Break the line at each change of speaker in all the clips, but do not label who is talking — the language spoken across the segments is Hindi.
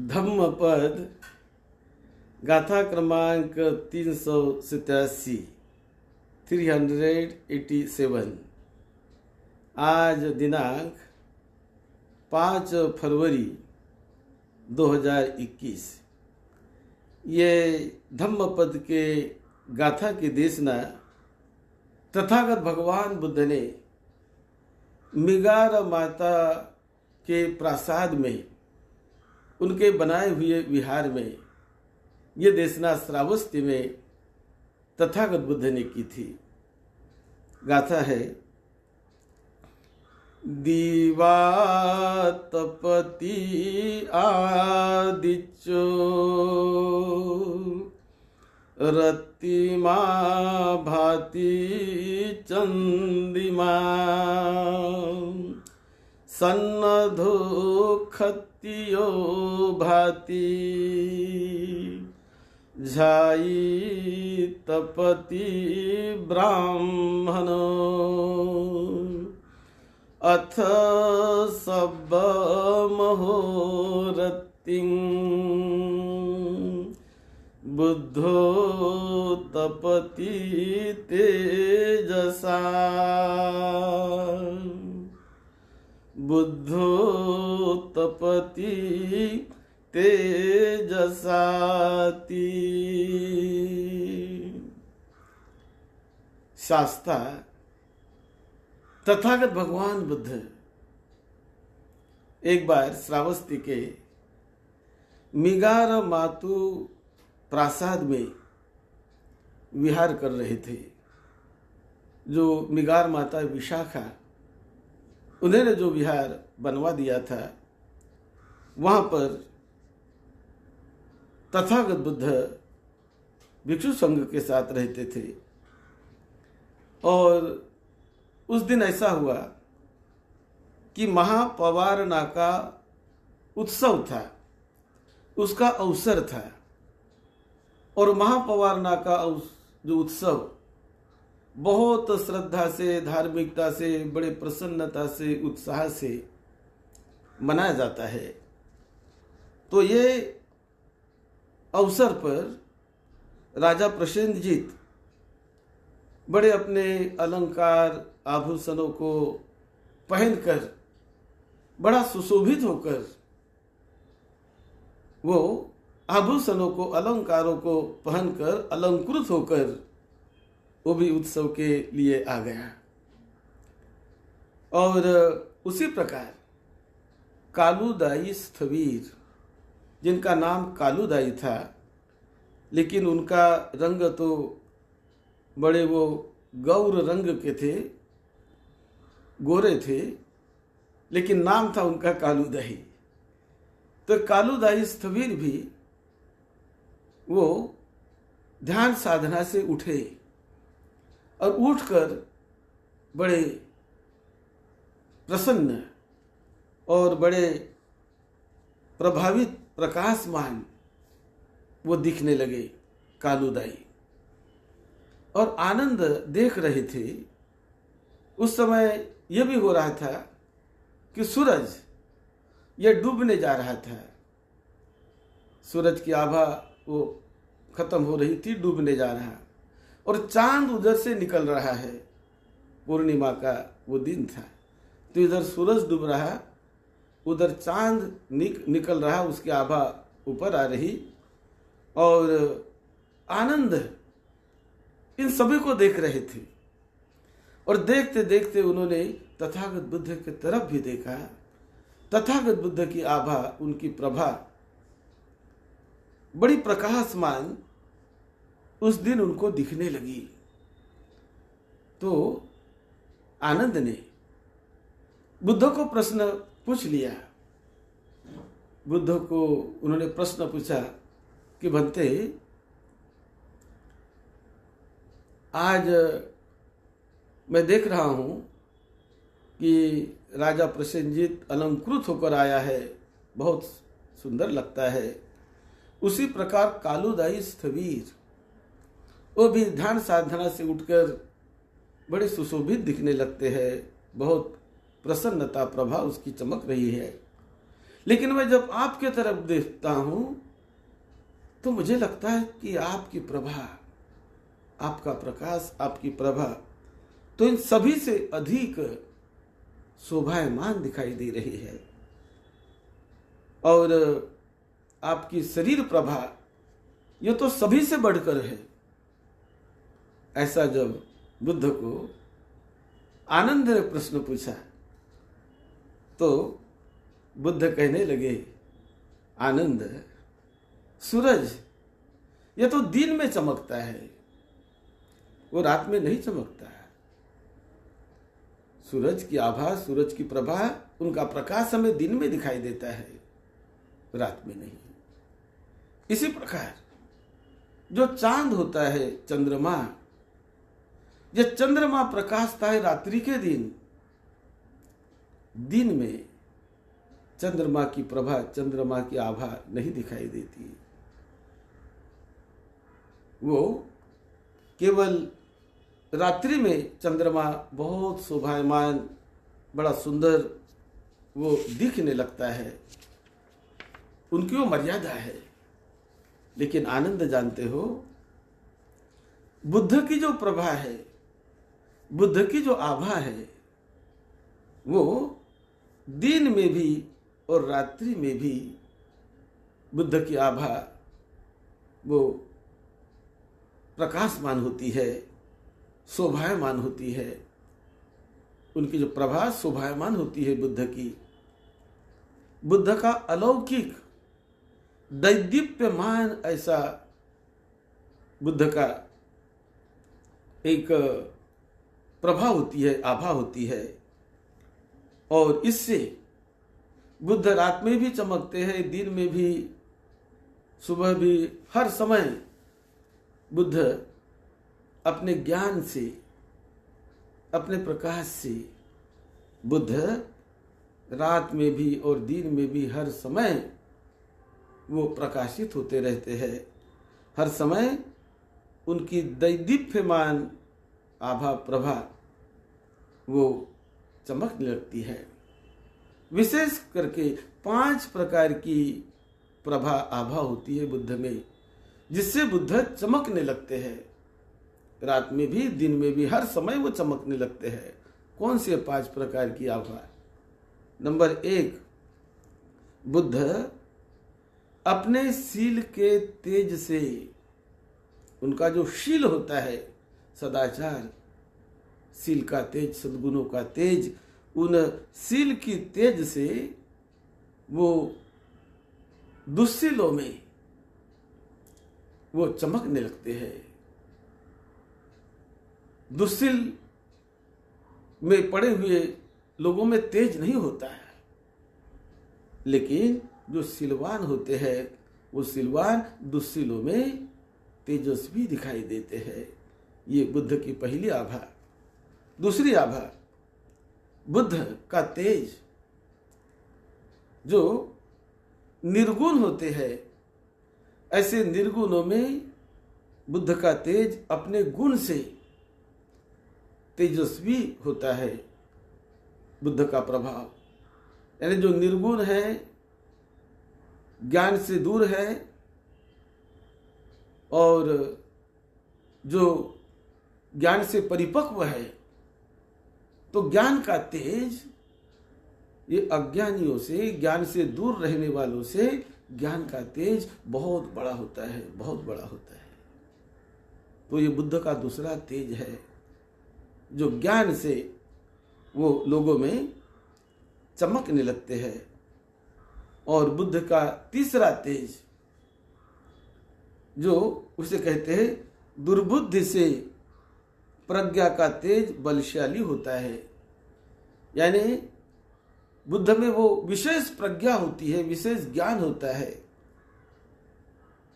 धम्मपद गाथा क्रमांक 387 387। आज दिनांक 5 फरवरी 2021। ये धम्मपद के गाथा की देशना तथागत भगवान बुद्ध ने मिगार माता के प्रासाद में उनके बनाए हुए विहार में ये देशना श्रावस्ती में तथागत बुद्ध ने की थी। गाथा है। दीवा तपति आदित्यो रतिमा भाति चंदिमा सन्नधो खत्तियो भाति झाई तपति ब्राह्मणो अथ सब महोरतिं बुद्धो तपति तेजसा बुद्धो तपति तेजसाति। शास्ता तथागत भगवान बुद्ध एक बार श्रावस्ती के मिगार मातु प्रासाद में विहार कर रहे थे। जो मिगार माता विशाखा उन्होंने जो विहार बनवा दिया था, वहां पर तथागत बुद्ध भिक्षु संघ के साथ रहते थे। और उस दिन ऐसा हुआ कि महापवारना का उत्सव था, उसका अवसर था। और महापवारना का जो उत्सव बहुत श्रद्धा से, धार्मिकता से, बड़े प्रसन्नता से, उत्साह से मनाया जाता है। तो ये अवसर पर राजा प्रसेनजीत बड़े अपने अलंकार आभूषणों को पहनकर, बड़ा सुशोभित होकर, वो आभूषणों को, अलंकारों को पहनकर, अलंकृत होकर वो भी उत्सव के लिए आ गया। और उसी प्रकार कालूदाई स्थवीर, जिनका नाम कालूदाई था, लेकिन उनका रंग तो बड़े वो गौर रंग के थे, गोरे थे, लेकिन नाम था उनका कालूदाई। तो कालूदाई स्थवीर भी वो ध्यान साधना से उठे और उठकर बड़े प्रसन्न और बड़े प्रभावित, प्रकाशमान वो दिखने लगे कालूदाई, और आनंद देख रहे थे। उस समय यह भी हो रहा था कि सूरज ये डूबने जा रहा था। सूरज की आभा वो खत्म हो रही थी, डूबने जा रहा, और चांद उधर से निकल रहा है। पूर्णिमा का वो दिन था, तो इधर सूरज डूब रहा, उधर चांद निकल रहा, उसकी आभा ऊपर आ रही, और आनंद इन सभी को देख रहे थे। और देखते देखते उन्होंने तथागत बुद्ध की तरफ भी देखा। तथागत बुद्ध की आभा, उनकी प्रभा बड़ी प्रकाशमान उस दिन उनको दिखने लगी। तो आनंद ने बुद्ध को प्रश्न पूछ लिया। बुद्ध को उन्होंने प्रश्न पूछा कि भंते, आज मैं देख रहा हूं कि राजा प्रसेनजीत अलंकृत होकर आया है, बहुत सुंदर लगता है। उसी प्रकार कालूदाई स्थवीर वो भी ध्यान साधना से उठकर बड़े सुशोभित दिखने लगते हैं। बहुत प्रसन्नता, प्रभा उसकी चमक रही है। लेकिन मैं जब आपके तरफ देखता हूं तो मुझे लगता है कि आपकी प्रभा, आपका प्रकाश, आपकी प्रभा तो इन सभी से अधिक शोभायमान दिखाई दे रही है। और आपकी शरीर प्रभा ये तो सभी से बढ़कर है। ऐसा जब बुद्ध को आनंद ने प्रश्न पूछा तो बुद्ध कहने लगे, आनंद, सूरज यह तो दिन में चमकता है, वो रात में नहीं चमकता है। सूरज की आभा, सूरज की प्रभा, उनका प्रकाश हमें दिन में दिखाई देता है, रात में नहीं। इसी प्रकार जो चांद होता है, चंद्रमा, यह चंद्रमा प्रकाशता है रात्रि के दिन। दिन में चंद्रमा की प्रभा, चंद्रमा की आभा नहीं दिखाई देती। वो केवल रात्रि में चंद्रमा बहुत शोभायमान, बड़ा सुंदर वो दिखने लगता है, उनकी वो मर्यादा है। लेकिन आनंद जानते हो, बुद्ध की जो प्रभा है, बुद्ध की जो आभा है, वो दिन में भी और रात्रि में भी बुद्ध की आभा वो प्रकाशमान होती है, शोभायमान होती है। उनकी जो प्रभा शोभायमान होती है बुद्ध की, बुद्ध का अलौकिक दैदीप्यमान ऐसा बुद्ध का एक प्रभा होती है, आभा होती है। और इससे बुद्ध रात में भी चमकते हैं, दिन में भी, सुबह भी, हर समय बुद्ध अपने ज्ञान से, अपने प्रकाश से, बुद्ध रात में भी और दिन में भी हर समय वो प्रकाशित होते रहते हैं। हर समय उनकी दैदीप्यमान आभा प्रभा वो चमकने लगती है। विशेष करके 5 प्रकार की प्रभा आभा होती है बुद्ध में, जिससे बुद्ध चमकने लगते हैं। रात में भी, दिन में भी, हर समय वो चमकने लगते हैं। कौन से 5 प्रकार की आभा? नंबर 1, बुद्ध अपने शील के तेज से, उनका जो शील होता है, सदाचार, शील का तेज, सद्गुणों का तेज, उन शील की तेज से वो दुश्शीलों में वो चमकने लगते हैं। दुश्शील में पड़े हुए लोगों में तेज नहीं होता है, लेकिन जो सिलवान होते हैं वो सिलवान दुश्शीलों में तेजस्वी दिखाई देते हैं। ये बुद्ध की पहली आभा। दूसरी आभा, बुद्ध का तेज जो निर्गुण होते हैं, ऐसे निर्गुणों में बुद्ध का तेज अपने गुण से तेजस्वी होता है। बुद्ध का प्रभाव, यानी जो निर्गुण है, ज्ञान से दूर है, और जो ज्ञान से परिपक्व है, तो ज्ञान का तेज ये अज्ञानियों से, ज्ञान से दूर रहने वालों से ज्ञान का तेज बहुत बड़ा होता है, बहुत बड़ा होता है। तो ये बुद्ध का दूसरा तेज है, जो ज्ञान से वो लोगों में चमकने लगते हैं। और बुद्ध का तीसरा तेज, जो उसे कहते हैं दुर्बुद्धि से प्रज्ञा का तेज बलशाली होता है। यानी बुद्ध में वो विशेष प्रज्ञा होती है, विशेष ज्ञान होता है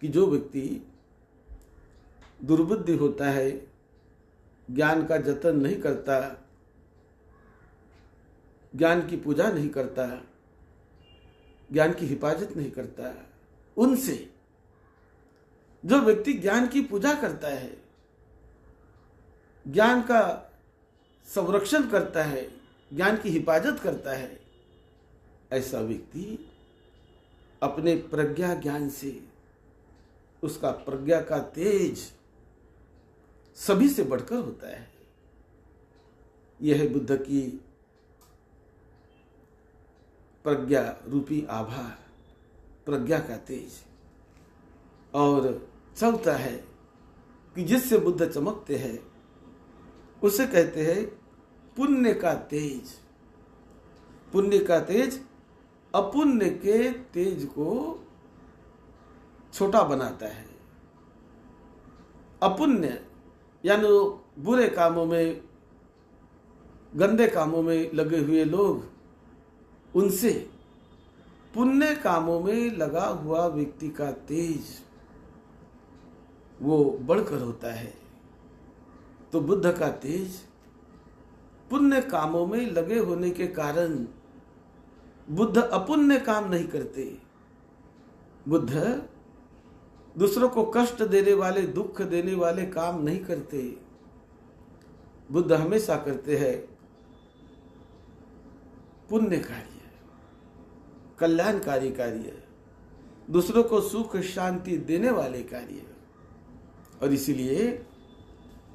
कि जो व्यक्ति दुर्बुद्धि होता है, ज्ञान का जतन नहीं करता, ज्ञान की पूजा नहीं करता, ज्ञान की हिफाजत नहीं करता, उनसे जो व्यक्ति ज्ञान की पूजा करता है, ज्ञान का संरक्षण करता है, ज्ञान की हिफाजत करता है, ऐसा व्यक्ति अपने प्रज्ञा ज्ञान से, उसका प्रज्ञा का तेज सभी से बढ़कर होता है। यह है बुद्ध की प्रज्ञा रूपी आभा, प्रज्ञा का तेज। और चौथा है कि जिससे बुद्ध चमकते हैं उसे कहते हैं पुण्य का तेज। पुण्य का तेज अपुण्य के तेज को छोटा बनाता है। अपुण्य यानी बुरे कामों में, गंदे कामों में लगे हुए लोग, उनसे पुण्य कामों में लगा हुआ व्यक्ति का तेज वो बढ़कर होता है। तो बुद्ध का तेज पुण्य कामों में लगे होने के कारण बुद्ध अपुण्य काम नहीं करते। बुद्ध दूसरों को कष्ट देने वाले, दुख देने वाले काम नहीं करते। बुद्ध हमेशा करते हैं पुण्य कार्य, कल्याणकारी कार्य, दूसरों को सुख शांति देने वाले कार्य। और इसीलिए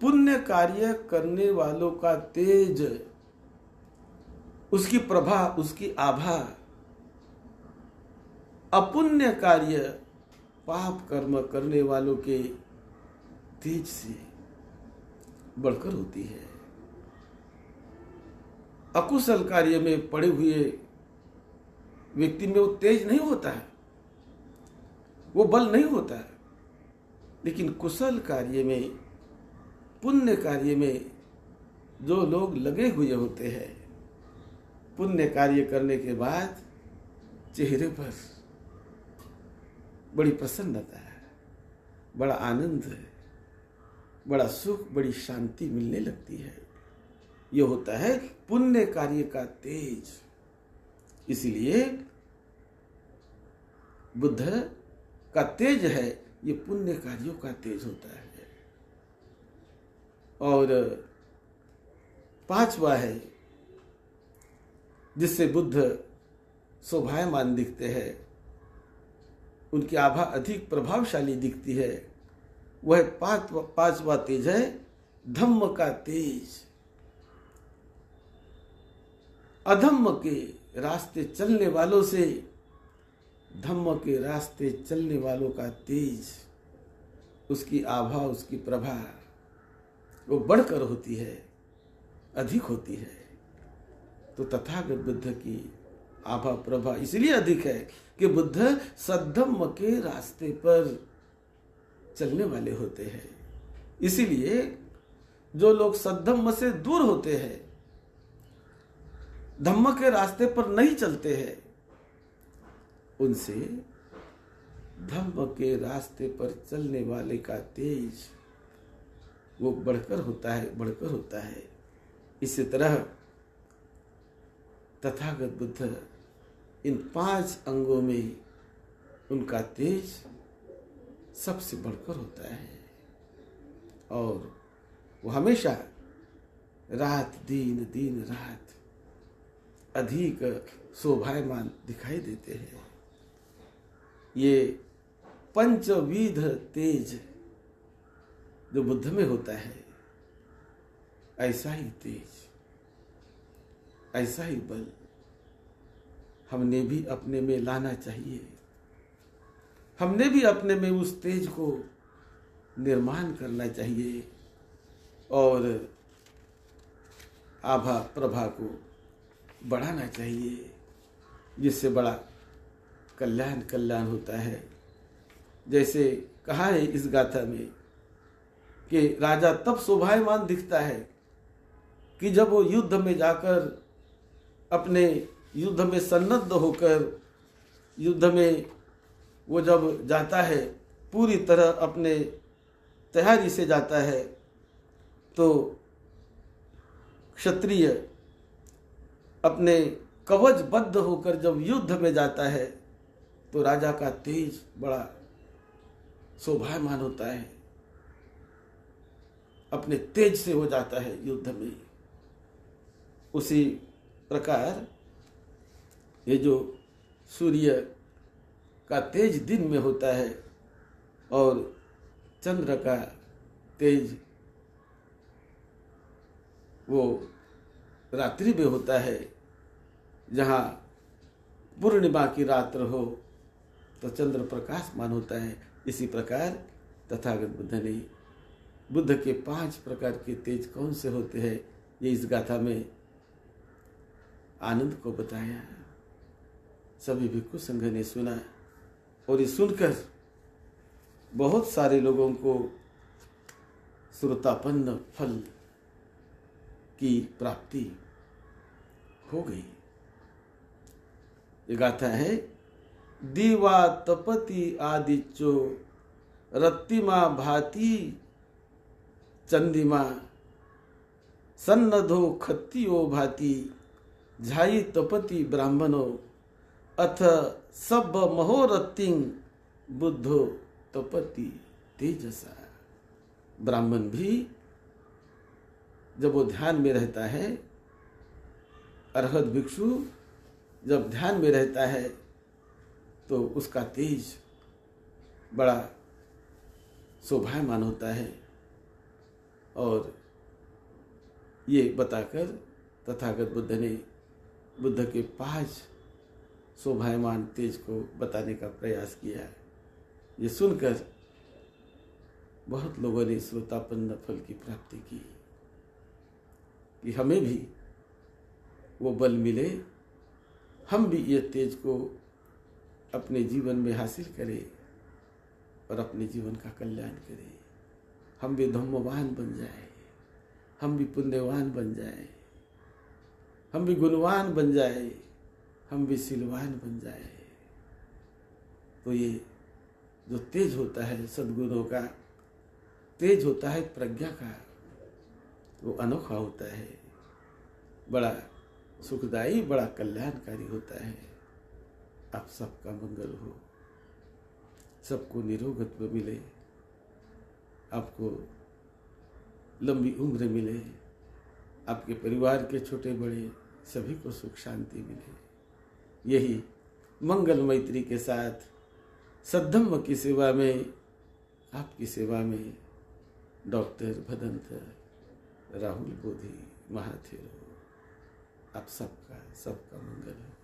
पुण्य कार्य करने वालों का तेज, उसकी प्रभा, उसकी आभा अपुण्य कार्य, पाप कर्म करने वालों के तेज से बढ़कर होती है। अकुशल कार्य में पड़े हुए व्यक्ति में वो तेज नहीं होता है, वो बल नहीं होता है। लेकिन कुशल कार्य में, पुण्य कार्य में जो लोग लगे हुए होते हैं, पुण्य कार्य करने के बाद चेहरे पर बड़ी प्रसन्नता है, बड़ा आनंद है, बड़ा सुख, बड़ी शांति मिलने लगती है। यह होता है पुण्य कार्य का तेज। इसलिए बुद्ध का तेज है, ये पुण्य कार्यों का तेज होता है। और पांचवा है जिससे बुद्ध शोभायमान दिखते हैं, उनकी आभा अधिक प्रभावशाली दिखती है, वह पांचवा तेज है धम्म का तेज। अधम्म के रास्ते चलने वालों से धम्म के रास्ते चलने वालों का तेज, उसकी आभा, उसकी प्रभा वो बढ़कर होती है, अधिक होती है। तो तथागत बुद्ध की आभा प्रभा इसलिए अधिक है कि बुद्ध सद्धम्म के रास्ते पर चलने वाले होते हैं। इसीलिए जो लोग सद्धम्म से दूर होते हैं, धम्म के रास्ते पर नहीं चलते हैं, उनसे धम्म के रास्ते पर चलने वाले का तेज वो बढ़कर होता है, बढ़कर होता है। इसी तरह तथागत बुद्ध इन 5 अंगों में उनका तेज सबसे बढ़कर होता है। और वो हमेशा रात दिन, दिन रात अधिक शोभायमान दिखाई देते हैं। ये पंचविध तेज जो बुद्ध में होता है, ऐसा ही तेज, ऐसा ही बल हमने भी अपने में लाना चाहिए। हमने भी अपने में उस तेज को निर्माण करना चाहिए और आभा प्रभा को बढ़ाना चाहिए, जिससे बड़ा कल्याण होता है। जैसे कहा है इस गाथा में कि राजा तब शोभायमान दिखता है कि जब वो युद्ध में जाकर, अपने युद्ध में सन्नद्ध होकर, युद्ध में वो जब जाता है, पूरी तरह अपने तैयारी से जाता है, तो क्षत्रिय अपने कवचबद्ध होकर जब युद्ध में जाता है तो राजा का तेज बड़ा शोभायमान होता है, अपने तेज से हो जाता है युद्ध में। उसी प्रकार ये जो सूर्य का तेज दिन में होता है और चंद्र का तेज वो रात्रि में होता है। जहाँ पूर्णिमा की रात्र हो तो चंद्र प्रकाशमान होता है। इसी प्रकार तथागत बुद्ध ने बुद्ध के 5 प्रकार के तेज कौन से होते हैं, ये इस गाथा में आनंद को बताया। सभी भिक्षु संघ ने सुना और ये सुनकर बहुत सारे लोगों को श्रोतापन्न फल की प्राप्ति हो गई। ये गाथा है, दीवा तपति आदित्यो रत्तिमा भाति चंदिमा सन्नधो खत्तियो भाति झाई तपति ब्राह्मणो अथ सब महोरत्तिं बुद्धो तपति तेजसा। ब्राह्मण भी जब वो ध्यान में रहता है, अरहत भिक्षु जब ध्यान में रहता है तो उसका तेज बड़ा शोभायमान होता है। और ये बताकर तथागत बुद्ध ने बुद्ध के 5 शोभायमान तेज को बताने का प्रयास किया। ये सुनकर बहुत लोगों ने श्रोतापन्न फल की प्राप्ति की कि हमें भी वो बल मिले, हम भी ये तेज को अपने जीवन में हासिल करें और अपने जीवन का कल्याण करें। हम भी धम्मवान बन जाए, हम भी पुण्यवान बन जाए, हम भी गुणवान बन जाए, हम भी शीलवान बन जाए। तो ये जो तेज होता है सद्गुणों का, तेज होता है प्रज्ञा का, वो अनोखा होता है, बड़ा सुखदायी, बड़ा कल्याणकारी होता है। आप सबका मंगल हो, सबको निरोगत्व मिले, आपको लंबी उम्र मिले, आपके परिवार के छोटे बड़े सभी को सुख शांति मिले। यही मंगल मैत्री के साथ सद्धम्म की सेवा में, आपकी सेवा में डॉक्टर भदंत राहुल बोधि महाथेरो। आप सबका मंगल हो।